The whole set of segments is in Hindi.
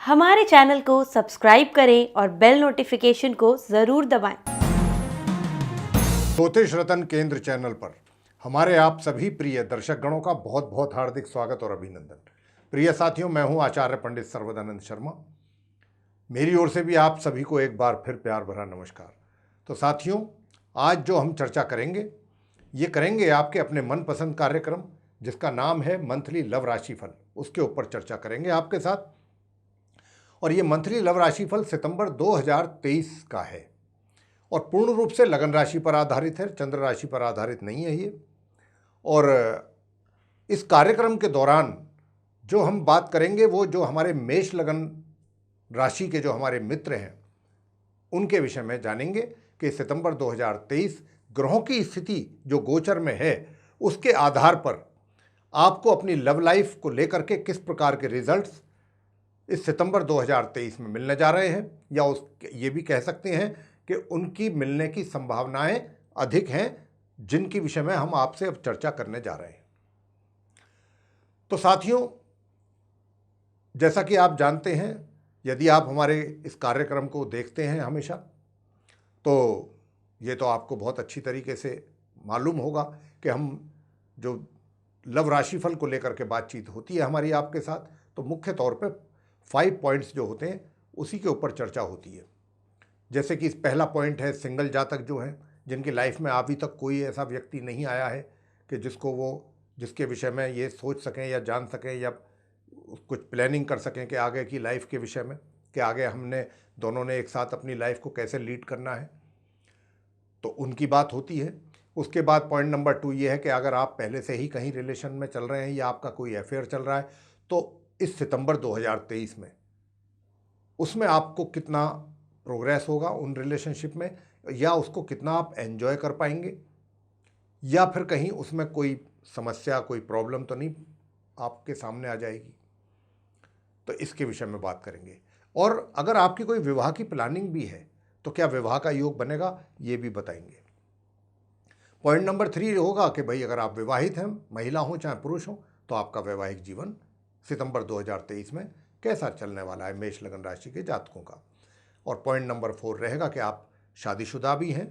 हमारे चैनल को सब्सक्राइब करें और बेल नोटिफिकेशन को ज़रूर दबाएं। ज्योतिष रतन केंद्र चैनल पर हमारे आप सभी प्रिय दर्शक गणों का बहुत बहुत हार्दिक स्वागत और अभिनंदन। प्रिय साथियों, मैं हूं आचार्य पंडित सर्वदानंद शर्मा। मेरी ओर से भी आप सभी को एक बार फिर प्यार भरा नमस्कार। तो साथियों, आज जो हम चर्चा करेंगे ये करेंगे आपके अपने मनपसंद कार्यक्रम जिसका नाम है मंथली लव राशिफल, उसके ऊपर चर्चा करेंगे आपके साथ। और ये मंथली लव राशिफल सितंबर 2023 का है और पूर्ण रूप से लगन राशि पर आधारित है, चंद्र राशि पर आधारित नहीं है ये। और इस कार्यक्रम के दौरान जो हम बात करेंगे वो जो हमारे मेष लगन राशि के जो हमारे मित्र हैं उनके विषय में जानेंगे कि सितंबर 2023 ग्रहों की स्थिति जो गोचर में है उसके आधार पर आपको अपनी लव लाइफ को लेकर के किस प्रकार के रिजल्ट्स इस सितंबर 2023 में मिलने जा रहे हैं, या ये भी कह सकते हैं कि उनकी मिलने की संभावनाएं अधिक हैं, जिनकी विषय में हम आपसे अब चर्चा करने जा रहे हैं। तो साथियों, जैसा कि आप जानते हैं, यदि आप हमारे इस कार्यक्रम को देखते हैं हमेशा, तो ये तो आपको बहुत अच्छी तरीके से मालूम होगा कि हम जो लव राशिफल को लेकर के बातचीत होती है हमारी आपके साथ, तो मुख्य तौर पे 5 पॉइंट्स जो होते हैं उसी के ऊपर चर्चा होती है। जैसे कि पहला पॉइंट है सिंगल जातक जो हैं, जिनकी लाइफ में अभी तक कोई ऐसा व्यक्ति नहीं आया है कि जिसके विषय में ये सोच सकें या जान सकें या कुछ प्लानिंग कर सकें कि आगे की लाइफ के विषय में, कि आगे हमने दोनों ने एक साथ अपनी लाइफ को कैसे लीड करना है, तो उनकी बात होती है। उसके बाद पॉइंट नंबर 2 ये है कि अगर आप पहले से ही कहीं रिलेशन में चल रहे हैं या आपका कोई अफेयर चल रहा है, तो इस सितंबर 2023 में उसमें आपको कितना प्रोग्रेस होगा उन रिलेशनशिप में, या उसको कितना आप एंजॉय कर पाएंगे, या फिर कहीं उसमें कोई समस्या कोई प्रॉब्लम तो नहीं आपके सामने आ जाएगी, तो इसके विषय में बात करेंगे। और अगर आपकी कोई विवाह की प्लानिंग भी है तो क्या विवाह का योग बनेगा, ये भी बताएंगे। पॉइंट नंबर 3 होगा कि भाई अगर आप विवाहित हैं, महिला हो चाहे पुरुष हो, तो आपका वैवाहिक जीवन सितंबर 2023 में कैसा चलने वाला है मेष लगन राशि के जातकों का। और पॉइंट नंबर 4 रहेगा कि आप शादीशुदा भी हैं,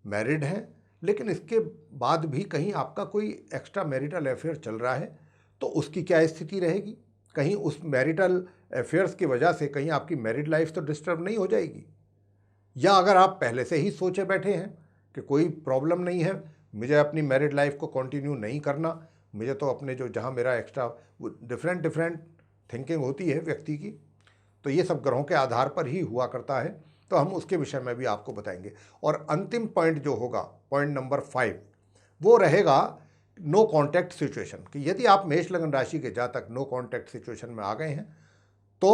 मैरिड हैं, लेकिन इसके बाद भी कहीं आपका कोई एक्स्ट्रा मैरिटल अफेयर चल रहा है, तो उसकी क्या स्थिति रहेगी। कहीं उस मैरिटल अफेयर्स की वजह से कहीं आपकी मैरिड लाइफ तो डिस्टर्ब नहीं हो जाएगी, या अगर आप पहले से ही सोचे बैठे हैं कि कोई प्रॉब्लम नहीं है, मुझे अपनी मैरिड लाइफ को कंटिन्यू नहीं करना, मुझे तो अपने जो जहाँ मेरा एक्स्ट्रा डिफरेंट थिंकिंग होती है व्यक्ति की, तो ये सब ग्रहों के आधार पर ही हुआ करता है, तो हम उसके विषय में भी आपको बताएंगे। और अंतिम पॉइंट जो होगा, पॉइंट नंबर 5, वो रहेगा नो कॉन्टैक्ट सिचुएशन, कि यदि आप मेष लगन राशि के जातक नो कॉन्टैक्ट सिचुएशन में आ गए हैं तो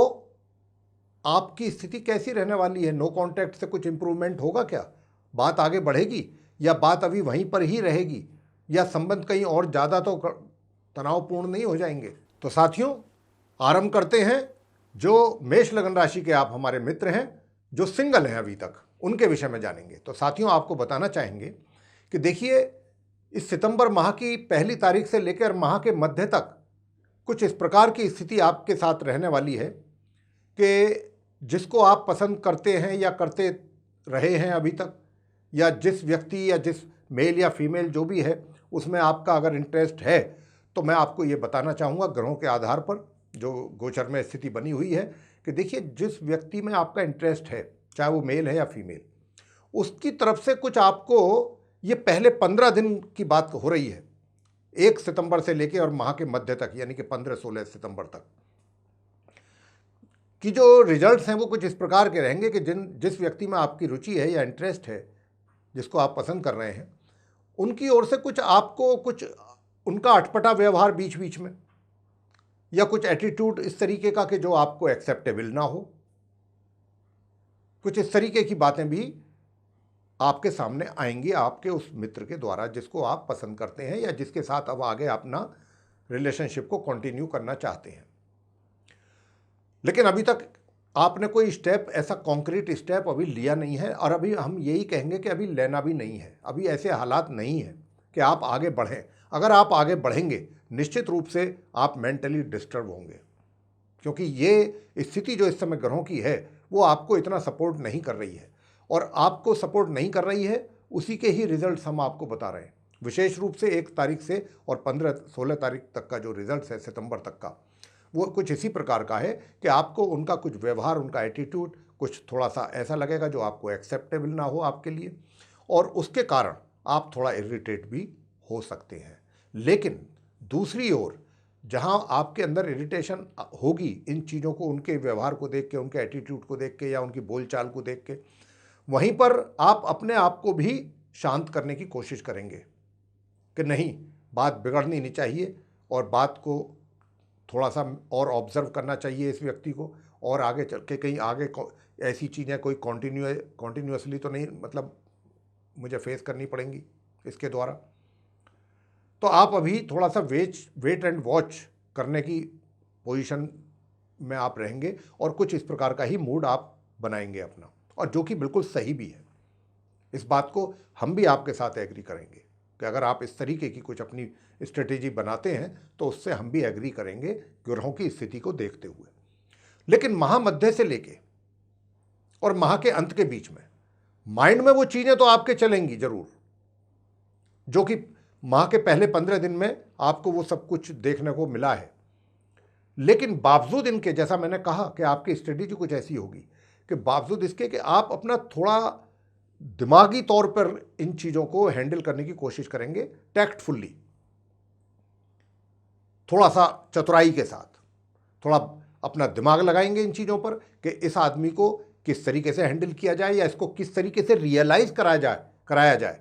आपकी स्थिति कैसी रहने वाली है। नो कॉन्टैक्ट से कुछ इंप्रूवमेंट होगा क्या, बात आगे बढ़ेगी, या बात अभी वहीं पर ही रहेगी, या संबंध कहीं और ज़्यादा तो तनावपूर्ण नहीं हो जाएंगे। तो साथियों, आरंभ करते हैं। जो मेष लगन राशि के आप हमारे मित्र हैं जो सिंगल हैं अभी तक, उनके विषय में जानेंगे। तो साथियों, आपको बताना चाहेंगे कि देखिए, इस सितंबर माह की पहली तारीख से लेकर माह के मध्य तक कुछ इस प्रकार की स्थिति आपके साथ रहने वाली है कि जिसको आप पसंद करते हैं या करते रहे हैं अभी तक, या जिस व्यक्ति या जिस मेल या फीमेल जो भी है उसमें आपका अगर इंटरेस्ट है, तो मैं आपको ये बताना चाहूँगा ग्रहों के आधार पर जो गोचर में स्थिति बनी हुई है कि देखिए, जिस व्यक्ति में आपका इंटरेस्ट है, चाहे वो मेल है या फीमेल, उसकी तरफ से कुछ आपको ये पहले 15 दिन की बात हो रही है, 1 सितंबर से लेकर और माह के मध्य तक, यानी कि 15-16 सितंबर तक कि जो रिजल्ट्स हैं वो कुछ इस प्रकार के रहेंगे कि जिस व्यक्ति में आपकी रुचि है या इंटरेस्ट है, जिसको आप पसंद कर रहे हैं, उनकी ओर से कुछ आपको कुछ उनका अटपटा व्यवहार बीच बीच में, या कुछ एटीट्यूड इस तरीके का कि जो आपको एक्सेप्टेबल ना हो, कुछ इस तरीके की बातें भी आपके सामने आएंगी आपके उस मित्र के द्वारा जिसको आप पसंद करते हैं या जिसके साथ अब आगे अपना रिलेशनशिप को कंटिन्यू करना चाहते हैं। लेकिन अभी तक आपने कोई स्टेप, ऐसा कॉन्क्रीट स्टेप अभी लिया नहीं है, और अभी हम यही कहेंगे कि अभी लेना भी नहीं है। अभी ऐसे हालात नहीं है कि आप आगे बढ़ें। अगर आप आगे बढ़ेंगे, निश्चित रूप से आप मेंटली डिस्टर्ब होंगे, क्योंकि ये स्थिति जो इस समय ग्रहों की है वो आपको इतना सपोर्ट नहीं कर रही है, और आपको सपोर्ट नहीं कर रही है उसी के ही रिजल्ट्स हम आपको बता रहे हैं। विशेष रूप से 1 तारीख से और 15-16 तारीख तक का जो रिजल्ट है सितंबर तक का, वो कुछ इसी प्रकार का है कि आपको उनका कुछ व्यवहार, उनका एटीट्यूड कुछ थोड़ा सा ऐसा लगेगा जो आपको एक्सेप्टेबल ना हो आपके लिए, और उसके कारण आप थोड़ा इरिटेट भी हो सकते हैं। लेकिन दूसरी ओर जहां आपके अंदर इरिटेशन होगी इन चीज़ों को, उनके व्यवहार को देख के, उनके एटीट्यूड को देख के या उनकी बोलचाल को देख के, वहीं पर आप अपने आप को भी शांत करने की कोशिश करेंगे कि नहीं, बात बिगड़नी नहीं चाहिए और बात को थोड़ा सा और ऑब्जर्व करना चाहिए इस व्यक्ति को, और आगे चल के कहीं आगे ऐसी चीज़ें कोई कॉन्टिन्यूसली तो नहीं, मतलब मुझे फेस करनी पड़ेंगी इसके द्वारा। तो आप अभी थोड़ा सा वेट एंड वॉच करने की पोजीशन में आप रहेंगे और कुछ इस प्रकार का ही मूड आप बनाएंगे अपना, और जो कि बिल्कुल सही भी है। इस बात को हम भी आपके साथ एग्री करेंगे कि अगर आप इस तरीके की कुछ अपनी स्ट्रेटेजी बनाते हैं तो उससे हम भी एग्री करेंगे ग्रहों की स्थिति को देखते हुए। लेकिन महामध्य से लेके और माह के अंत के बीच में माइंड में वो चीज़ें तो आपके चलेंगी जरूर, जो कि माह के पहले 15 दिन में आपको वो सब कुछ देखने को मिला है। लेकिन बावजूद इनके, जैसा मैंने कहा कि आपकी स्ट्रेटेजी कुछ ऐसी होगी कि बावजूद इसके कि आप अपना थोड़ा दिमागी तौर पर इन चीज़ों को हैंडल करने की कोशिश करेंगे, टैक्टफुल्ली, थोड़ा सा चतुराई के साथ, थोड़ा अपना दिमाग लगाएंगे इन चीज़ों पर कि इस आदमी को किस तरीके से हैंडल किया जाए या इसको किस तरीके से रियलाइज कराया जाए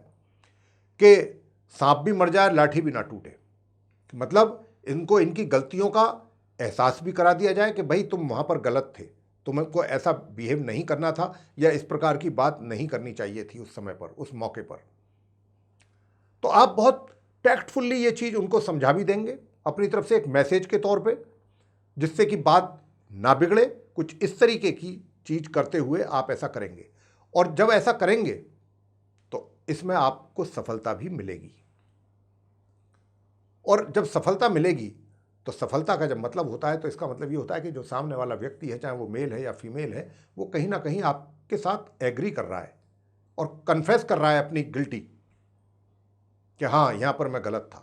कि सांप भी मर जाए लाठी भी ना टूटे। मतलब इनको इनकी गलतियों का एहसास भी करा दिया जाए कि भाई तुम वहाँ पर गलत थे, तुमको ऐसा बिहेव नहीं करना था या इस प्रकार की बात नहीं करनी चाहिए थी उस समय पर, उस मौके पर। तो आप बहुत टैक्टफुल्ली ये चीज़ उनको समझा भी देंगे अपनी तरफ से एक मैसेज के तौर पे, जिससे कि बात ना बिगड़े। कुछ इस तरीके की चीज़ करते हुए आप ऐसा करेंगे, और जब ऐसा करेंगे तो इसमें आपको सफलता भी मिलेगी। और जब सफलता मिलेगी तो सफलता का जब मतलब होता है तो इसका मतलब ये होता है कि जो सामने वाला व्यक्ति है, चाहे वो मेल है या फीमेल है, वो कहीं ना कहीं आपके साथ एग्री कर रहा है और कन्फेस कर रहा है अपनी गिल्टी कि हाँ, यहाँ पर मैं गलत था।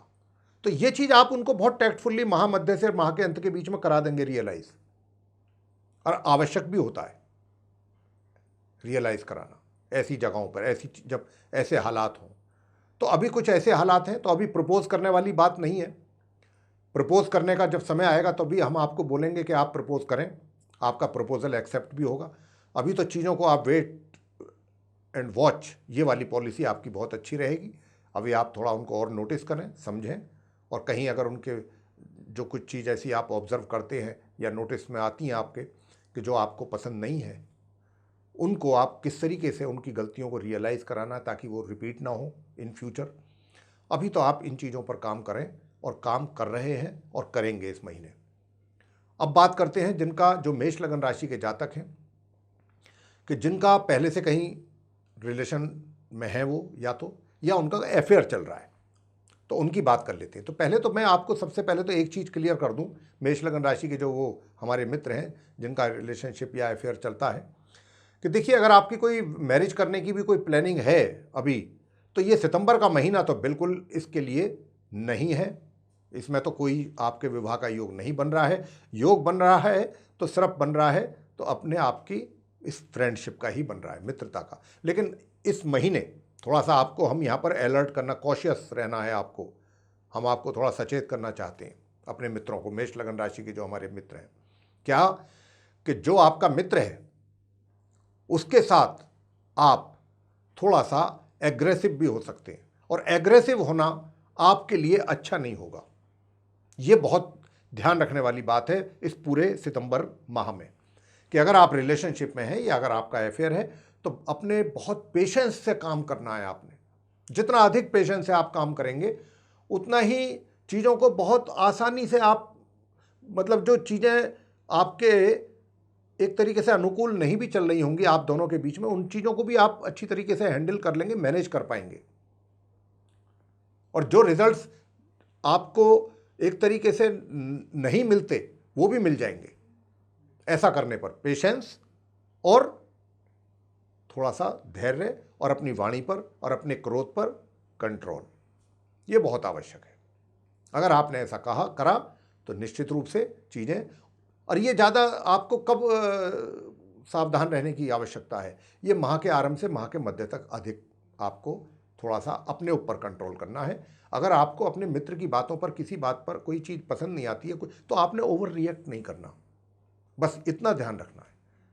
तो ये चीज़ आप उनको बहुत टैक्टफुल्ली महामध्य से माह के अंत के बीच में करा देंगे रियलाइज, और आवश्यक भी होता है रियलाइज कराना ऐसी जगहों पर, ऐसी जब ऐसे हालात हों। तो अभी कुछ ऐसे हालात हैं तो अभी प्रपोज करने वाली बात नहीं है। प्रपोज करने का जब समय आएगा तो भी हम आपको बोलेंगे कि आप प्रपोज करें, आपका प्रपोजल एक्सेप्ट भी होगा। अभी तो चीज़ों को आप वेट एंड वॉच, ये वाली पॉलिसी आपकी बहुत अच्छी रहेगी। अभी आप थोड़ा उनको और नोटिस करें, समझें, और कहीं अगर उनके जो कुछ चीज़ ऐसी आप ऑब्जर्व करते हैं या नोटिस में आती हैं आपके कि जो आपको पसंद नहीं है, उनको आप किस तरीके से उनकी गलतियों को रियलाइज़ कराना ताकि वो रिपीट ना हो इन फ्यूचर। अभी तो आप इन चीज़ों पर काम करें और काम कर रहे हैं और करेंगे इस महीने। अब बात करते हैं जिनका, जो मेष लगन राशि के जातक हैं, कि जिनका पहले से कहीं रिलेशन में है वो, या उनका अफेयर चल रहा है, तो उनकी बात कर लेते हैं। तो पहले तो मैं आपको सबसे पहले तो एक चीज़ क्लियर कर दूं, मेष लगन राशि के जो वो हमारे मित्र हैं जिनका रिलेशनशिप या अफेयर चलता है, कि देखिए, अगर आपकी कोई मैरिज करने की भी कोई प्लानिंग है अभी, तो ये सितंबर का महीना तो बिल्कुल इसके लिए नहीं है। इसमें तो कोई आपके विवाह का योग नहीं बन रहा है। योग बन रहा है तो सिर्फ बन रहा है तो अपने आप की इस फ्रेंडशिप का ही बन रहा है, मित्रता का। लेकिन इस महीने थोड़ा सा आपको हम यहाँ पर अलर्ट करना, कॉशियस रहना है आपको। हम आपको थोड़ा सचेत करना चाहते हैं अपने मित्रों को, मेष लगन राशि के जो हमारे मित्र हैं। क्या कि जो आपका मित्र है उसके साथ आप थोड़ा सा एग्रेसिव भी हो सकते हैं, और एग्रेसिव होना आपके लिए अच्छा नहीं होगा। ये बहुत ध्यान रखने वाली बात है इस पूरे सितंबर माह में, कि अगर आप रिलेशनशिप में हैं या अगर आपका अफेयर है तो अपने बहुत पेशेंस से काम करना है आपने। जितना अधिक पेशेंस से आप काम करेंगे उतना ही चीज़ों को बहुत आसानी से आप, मतलब जो चीज़ें आपके एक तरीके से अनुकूल नहीं भी चल रही होंगी आप दोनों के बीच में, उन चीज़ों को भी आप अच्छी तरीके से हैंडल कर लेंगे, मैनेज कर पाएंगे। और जो रिजल्ट्स आपको एक तरीके से नहीं मिलते वो भी मिल जाएंगे। ऐसा करने पर पेशेंस और थोड़ा सा धैर्य और अपनी वाणी पर और अपने क्रोध पर कंट्रोल, ये बहुत आवश्यक है। अगर आपने ऐसा करा तो निश्चित रूप से चीज़ें, और ये ज़्यादा आपको कब सावधान रहने की आवश्यकता है, ये माह के आरंभ से माह के मध्य तक अधिक आपको थोड़ा सा अपने ऊपर कंट्रोल करना है। अगर आपको अपने मित्र की बातों पर, किसी बात पर कोई चीज़ पसंद नहीं आती है तो आपने ओवर रिएक्ट नहीं करना, बस इतना ध्यान रखना है,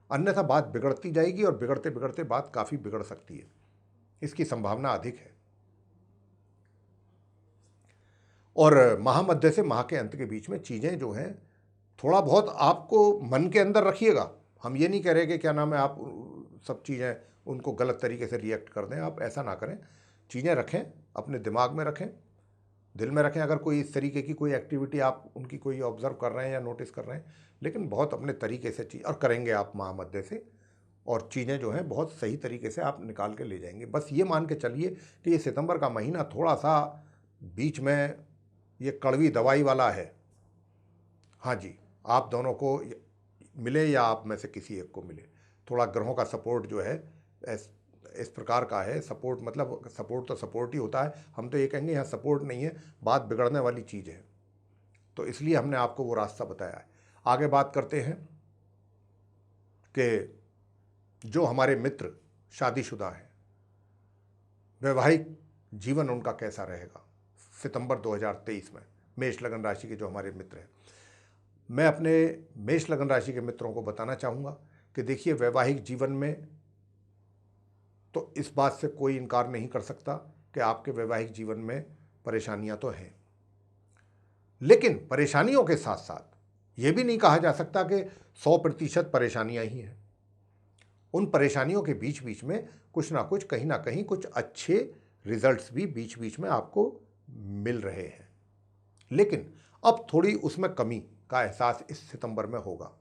अन्यथा बात बिगड़ती जाएगी और बिगड़ते बिगड़ते बात काफ़ी बिगड़ सकती है, इसकी संभावना अधिक है। और माह मध्य से माह के अंत के बीच में चीज़ें जो हैं थोड़ा बहुत आपको मन के अंदर रखिएगा। हम ये नहीं कह रहे कि क्या नाम है आप सब चीज़ें उनको गलत तरीके से रिएक्ट कर दें, आप ऐसा ना करें। चीज़ें रखें, अपने दिमाग में रखें, दिल में रखें। अगर कोई इस तरीके की कोई एक्टिविटी आप उनकी कोई ऑब्जर्व कर रहे हैं या नोटिस कर रहे हैं, लेकिन बहुत अपने तरीके से चीज़ और करेंगे आप माह मध्य से, और चीज़ें जो हैं बहुत सही तरीके से आप निकाल के ले जाएंगे। बस ये मान के चलिए कि ये सितंबर का महीना थोड़ा सा बीच में ये कड़वी दवाई वाला है। हाँ जी, आप दोनों को मिले या आप में से किसी एक को मिले, थोड़ा ग्रहों का सपोर्ट जो है इस प्रकार का है। सपोर्ट मतलब सपोर्ट तो सपोर्ट ही होता है, हम तो ये कहेंगे यहाँ सपोर्ट नहीं है, बात बिगड़ने वाली चीज़ है, तो इसलिए हमने आपको वो रास्ता बताया है। आगे बात करते हैं कि जो हमारे मित्र शादीशुदा हैं, वैवाहिक जीवन उनका कैसा रहेगा सितंबर 2023 में। मेष लगन राशि के जो हमारे मित्र हैं, मैं अपने मेष लगन राशि के मित्रों को बताना चाहूँगा कि देखिए, वैवाहिक जीवन में तो इस बात से कोई इनकार नहीं कर सकता कि आपके वैवाहिक जीवन में परेशानियां तो हैं, लेकिन परेशानियों के साथ साथ ये भी नहीं कहा जा सकता कि 100% परेशानियां ही हैं। उन परेशानियों के बीच बीच में कुछ ना कुछ, कहीं ना कहीं कुछ अच्छे रिजल्ट्स भी बीच बीच में आपको मिल रहे हैं, लेकिन अब थोड़ी उसमें कमी का एहसास इस सितंबर में होगा,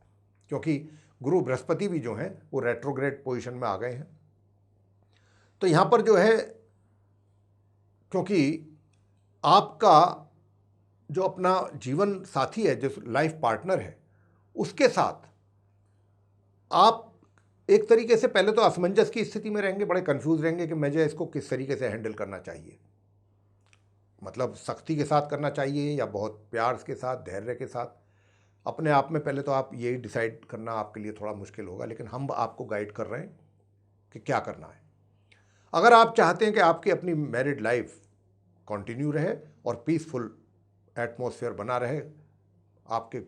क्योंकि गुरु बृहस्पति भी जो हैं वो रेट्रोग्रेड पोजीशन में आ गए हैं। तो यहाँ पर जो है, क्योंकि आपका जो अपना जीवन साथी है, जो लाइफ पार्टनर है, उसके साथ आप एक तरीके से पहले तो असमंजस की स्थिति में रहेंगे, बड़े कंफ्यूज रहेंगे कि मुझे इसको किस तरीके से हैंडल करना चाहिए। मतलब सख्ती के साथ करना चाहिए या बहुत प्यार के साथ, धैर्य के साथ। अपने आप में पहले तो आप यही डिसाइड करना आपके लिए थोड़ा मुश्किल होगा, लेकिन हम आपको गाइड कर रहे हैं कि क्या करना है। अगर आप चाहते हैं कि आपकी अपनी मैरिड लाइफ कंटिन्यू रहे और पीसफुल एटमॉस्फेयर बना रहे आपके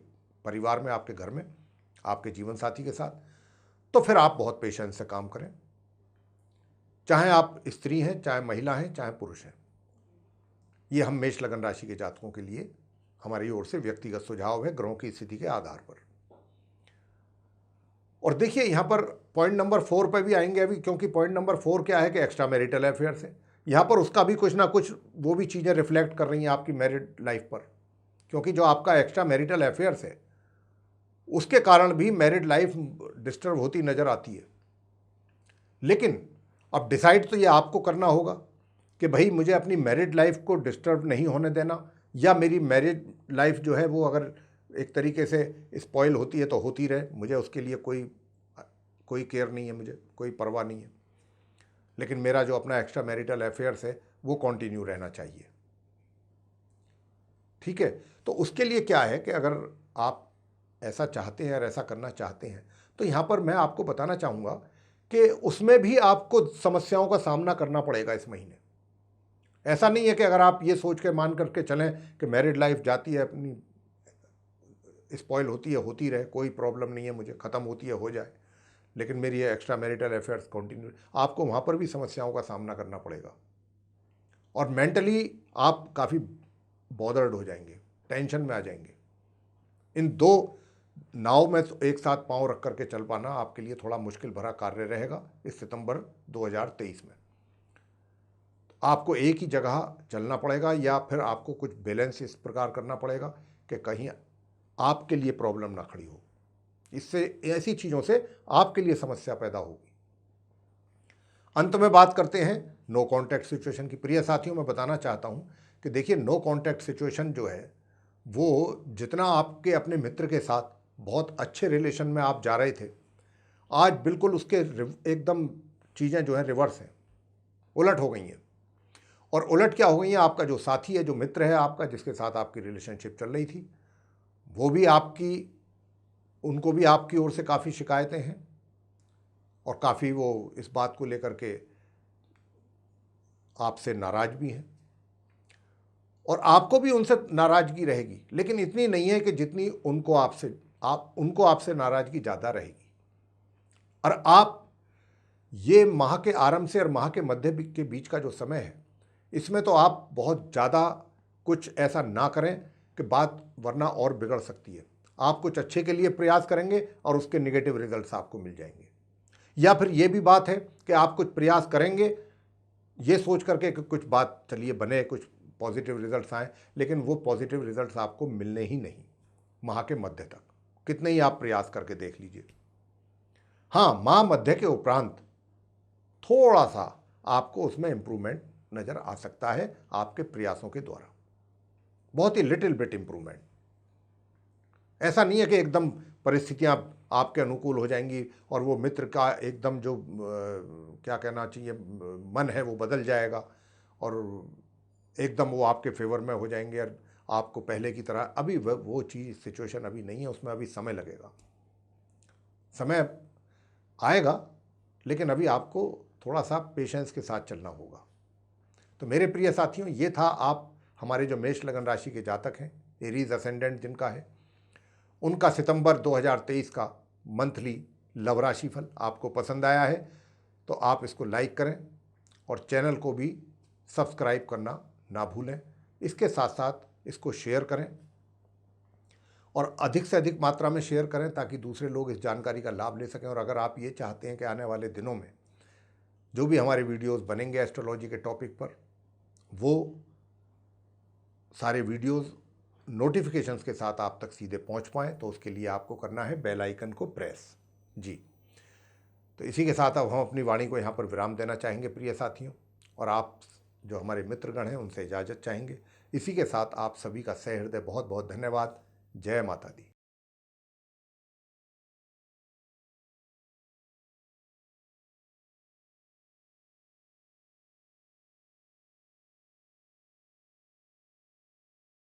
परिवार में, आपके घर में, आपके जीवन साथी के साथ, तो फिर आप बहुत पेशेंस से काम करें। चाहे आप स्त्री हैं, चाहे महिला हैं, चाहे पुरुष हैं। ये हम मेष लगन राशि के जातकों के लिए हमारी ओर से व्यक्तिगत सुझाव है, ग्रहों की स्थिति के आधार पर। और देखिए, यहाँ पर पॉइंट नंबर 4 पर भी आएंगे अभी, क्योंकि पॉइंट नंबर 4 क्या है कि एक्स्ट्रा मैरिटल अफेयर्स है। यहाँ पर उसका भी कुछ ना कुछ वो भी चीज़ें रिफ्लेक्ट कर रही हैं आपकी मैरिड लाइफ पर, क्योंकि जो आपका एक्स्ट्रा मैरिटल अफेयर्स है उसके कारण भी मैरिड लाइफ डिस्टर्ब होती नज़र आती है। लेकिन अब डिसाइड तो ये आपको करना होगा कि भाई मुझे अपनी मैरिड लाइफ को डिस्टर्ब नहीं होने देना, या मेरी मैरिड लाइफ जो है वो अगर एक तरीके से स्पॉइल होती है तो होती रहे, मुझे उसके लिए कोई केयर नहीं है, मुझे कोई परवाह नहीं है, लेकिन मेरा जो अपना एक्स्ट्रा मैरिटल अफेयर्स है वो कंटिन्यू रहना चाहिए। ठीक है, तो उसके लिए क्या है कि अगर आप ऐसा चाहते हैं और ऐसा करना चाहते हैं, तो यहाँ पर मैं आपको बताना चाहूँगा कि उसमें भी आपको समस्याओं का सामना करना पड़ेगा इस महीने। ऐसा नहीं है कि अगर आप ये सोच के मान करके चलें कि मैरिड लाइफ जाती है अपनी, स्पॉइल होती है, होती रहे, कोई प्रॉब्लम नहीं है, मुझे ख़त्म होती है हो जाए, लेकिन मेरी ये एक्स्ट्रा मैरिटल अफेयर्स कंटिन्यू, आपको वहाँ पर भी समस्याओं का सामना करना पड़ेगा और मेंटली आप काफ़ी बॉदर्ड हो जाएंगे, टेंशन में आ जाएंगे। इन दो नाव में तो एक साथ पांव रख करके चल पाना आपके लिए थोड़ा मुश्किल भरा कार्य रहेगा इस सितंबर 2023 में। आपको एक ही जगह चलना पड़ेगा, या फिर आपको कुछ बैलेंस इस प्रकार करना पड़ेगा कि कहीं आपके लिए प्रॉब्लम ना खड़ी हो। इससे ऐसी चीज़ों से आपके लिए समस्या पैदा होगी। अंत में बात करते हैं नो कॉन्टैक्ट सिचुएशन की। प्रिय साथियों, मैं बताना चाहता हूं कि देखिए, नो कॉन्टैक्ट सिचुएशन जो है वो जितना आपके अपने मित्र के साथ बहुत अच्छे रिलेशन में आप जा रहे थे, आज बिल्कुल उसके एकदम चीज़ें जो है रिवर्स हैं, उलट हो गई हैं। और उलट क्या हो गई है, आपका जो साथी है, जो मित्र है आपका, जिसके साथ आपकी रिलेशनशिप चल रही थी, वो भी उनको भी आपकी ओर से काफ़ी शिकायतें हैं और काफ़ी वो इस बात को लेकर के आपसे नाराज़ भी हैं और आपको भी उनसे नाराज़गी रहेगी, लेकिन इतनी नहीं है कि जितनी उनको आपसे नाराज़गी ज़्यादा रहेगी। और आप ये माह के आरंभ से और माह के मध्य के बीच का जो समय है, इसमें तो आप बहुत ज़्यादा कुछ ऐसा ना करें कि बात वरना और बिगड़ सकती है। आप कुछ अच्छे के लिए प्रयास करेंगे और उसके नेगेटिव रिजल्ट्स आपको मिल जाएंगे। या फिर ये भी बात है कि आप कुछ प्रयास करेंगे ये सोच करके कि कुछ बात चलिए बने, कुछ पॉजिटिव रिजल्ट्स आए, लेकिन वो पॉजिटिव रिजल्ट्स आपको मिलने ही नहीं माह के मध्य तक, कितने ही आप प्रयास करके देख लीजिए। हाँ, माह मध्य के उपरांत थोड़ा सा आपको उसमें इंप्रूवमेंट नज़र आ सकता है आपके प्रयासों के द्वारा, बहुत ही लिटिल बिट इंप्रूवमेंट। ऐसा नहीं है कि एकदम परिस्थितियां आपके अनुकूल हो जाएंगी और वो मित्र का एकदम जो क्या कहना चाहिए मन है वो बदल जाएगा और एकदम वो आपके फेवर में हो जाएंगे और आपको पहले की तरह, अभी वो चीज़ सिचुएशन अभी नहीं है, उसमें अभी समय लगेगा, समय आएगा, लेकिन अभी आपको थोड़ा सा पेशेंस के साथ चलना होगा। तो मेरे प्रिय साथियों, ये था आप हमारे जो मेष लगन राशि के जातक हैं, एरीज असेंडेंट जिनका है, उनका सितंबर 2023 का मंथली लव राशि फल आपको पसंद आया है तो आप इसको लाइक करें और चैनल को भी सब्सक्राइब करना ना भूलें। इसके साथ साथ इसको शेयर करें और अधिक से अधिक मात्रा में शेयर करें ताकि दूसरे लोग इस जानकारी का लाभ ले सकें। और अगर आप ये चाहते हैं कि आने वाले दिनों में जो भी हमारे वीडियोस बनेंगे एस्ट्रोलॉजी के टॉपिक पर, वो सारे वीडियोस नोटिफिकेशंस के साथ आप तक सीधे पहुंच पाएँ, तो उसके लिए आपको करना है बेल आइकन को प्रेस। जी, तो इसी के साथ अब हम अपनी वाणी को यहाँ पर विराम देना चाहेंगे प्रिय साथियों, और आप जो हमारे मित्रगण हैं उनसे इजाज़त चाहेंगे। इसी के साथ आप सभी का सह हृदय बहुत बहुत धन्यवाद। जय माता दी।